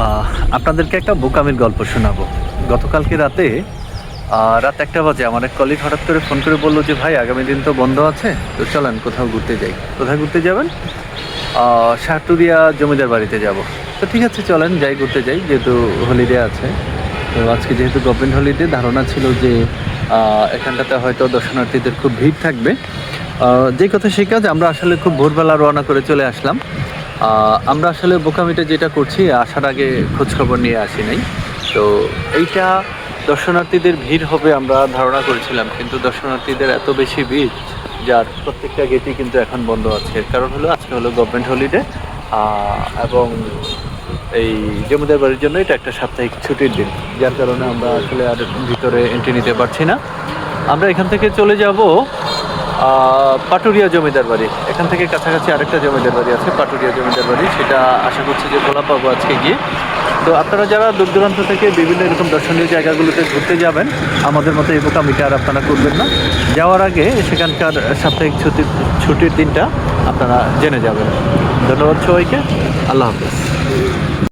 আহ, আপনাদেরকে একটা বোকামির গল্প শোনাবো। গতকালকে রাতে রাত 1টা বাজে আমার এক কলিগ হঠাৎ করে ফোন করে বললো যে ভাই আগামী দিন তো বন্ধ আছে, তো চলেন কোথাও ঘুরতে যাই। কোথায় ঘুরতে যাবেন? সাটুরিয়া জমিদার বাড়িতে যাব। তো ঠিক আছে চলেন যাই, ঘুরতে যাই, যেহেতু হলিডে আছে। তো আজকে যেহেতু গভর্নমেন্ট হলিডে, ধারণা ছিল যে এখানটাতে হয়তো দর্শনার্থীদের খুব ভিড় থাকবে। যেই কথা সেই কাজ, আমরা আসলে খুব ভোরবেলা রওনা করে চলে আসলাম। আমরা আসলে বোকামিটা যেটা করছি, আসার আগে খোঁজখবর নিয়ে আসি নাই। তো এইটা দর্শনার্থীদের ভিড় হবে আমরা ধারণা করেছিলাম, কিন্তু দর্শনার্থীদের এত বেশি ভিড় যার প্রত্যেকটা গেটই কিন্তু এখন বন্ধ আছে। এর কারণ হলো আজকে হলো গভর্নমেন্ট হলিডে, এবং এই জমিদার বাড়ির জন্য এটা একটা সাপ্তাহিক ছুটির দিন, যার কারণে আমরা আসলে আর ভিতরে এন্ট্রি নিতে পারছি না। আমরা এখান থেকে চলে যাব পাটুরিয়া জমিদার বাড়ি। এখান থেকে কাছাকাছি আরেকটা জমিদার বাড়ি আছে, পাটুরিয়া জমিদার বাড়ি, সেটা আশা করছি যে খোলা পাবো আজকে গিয়ে। তো আপনারা যারা দূর দূরান্ত থেকে বিভিন্ন এরকম দর্শনীয় জায়গাগুলোতে ঘুরতে যাবেন, আমাদের মতো এই বোকামিটা আর আপনারা করবেন না। যাওয়ার আগে সেখানকার সাপ্তাহিক ছুটির দিনটা আপনারা জেনে যাবেন। ধন্যবাদ সবাইকে। আল্লাহ হাফেজ।